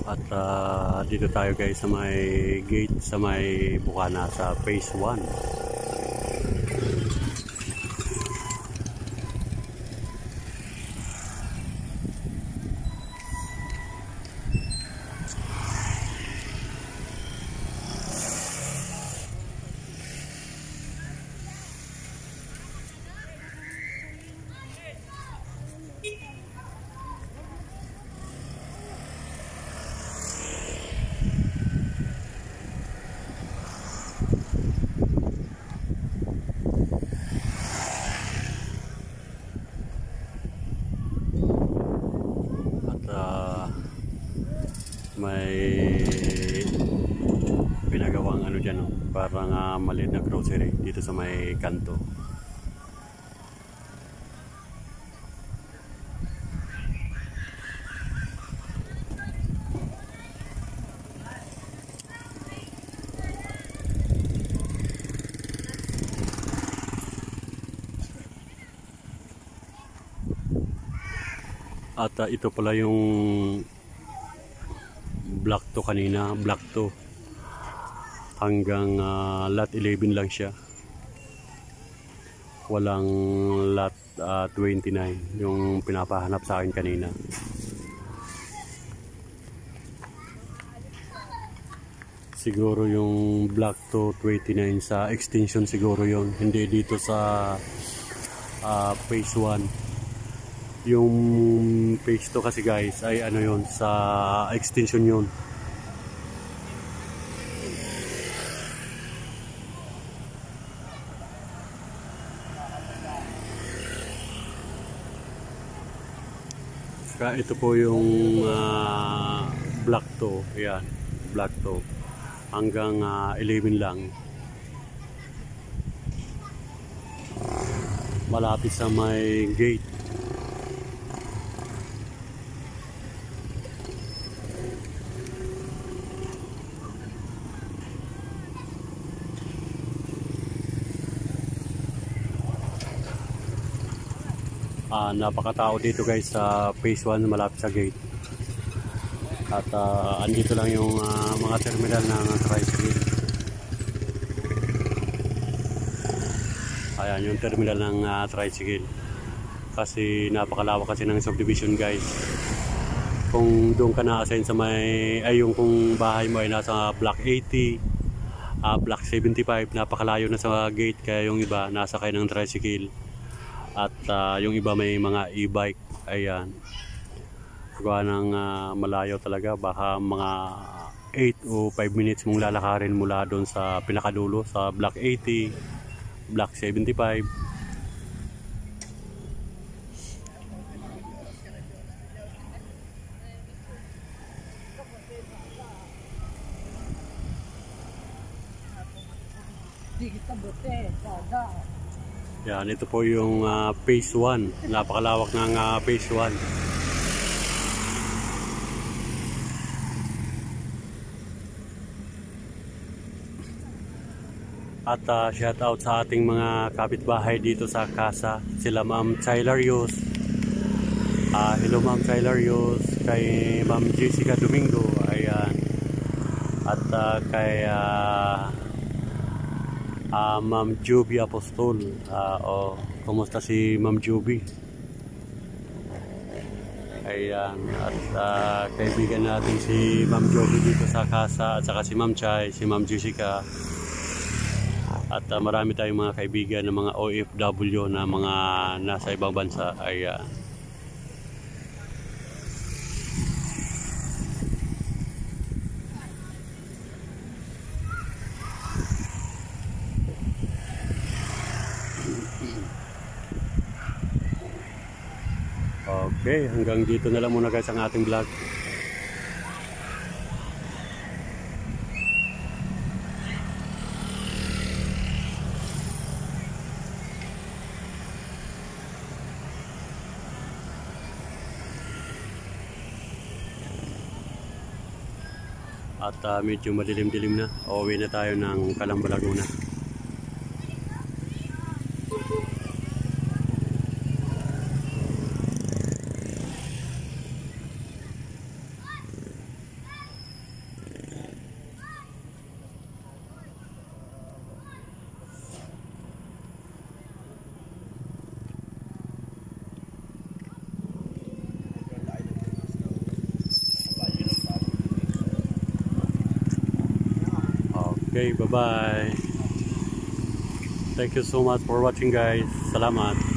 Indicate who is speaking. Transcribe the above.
Speaker 1: At dito tayo guys sa may gate sa may Bukana sa phase 1. May pinagawang ano dyan, no? Parang maliit na grocery dito sa may kanto. At ito pala yung block 2 kanina, block 2 hanggang lot 11 lang siya, walang lot 29 yung pinapahanap sa akin kanina. Siguro yung block 2 29 sa extension siguro yon, hindi dito sa phase 1. Yung phase 2 kasi guys ay ano yon, sa extension yon. Saka ito po yung block 2, ayan, block 2 hanggang 11 lang, malapit sa may gate. Napakatao dito guys sa phase 1 malapit sa gate. At andito lang yung mga terminal ng tricycle. Ayan yung terminal ng tricycle. Kasi napakalawak kasi ng subdivision guys. Kung doon ka na-assign sa may, ay yung kung bahay mo ay nasa block 80, block 75, napakalayo na sa gate. Kaya yung iba nasakay ng tricycle. At yung iba may mga e-bike. Ayan, gawa ng malayo talaga, baka mga 8 o 5 minutes mong lalakarin mula doon sa pinakadulo sa block 80, block 75. Yan, ito po yung phase 1. Napakalawak ng phase 1. At shout out sa ating mga kapitbahay dito sa Casa. Sila Ma'am Chylarius. Hello Ma'am Chylarius. Kay Ma'am Jessica Domingo. Ayan. At kay Ma'am Juby Apostol. Kumusta si Ma'am Juby? Ayan. At kaibigan natin si Ma'am Juby dito sa Casa. At saka si Ma'am Chay, si Ma'am Jessica. At marami tayong mga kaibigan ng mga OFW na mga nasa ibang bansa. Ayan. Okay, hanggang dito na lang muna guys ang ating vlog. At medyo madilim-dilim na. Uuwi na tayo ng Calamba, Laguna. Okay, bye-bye. Thank you so much for watching guys. Salamat.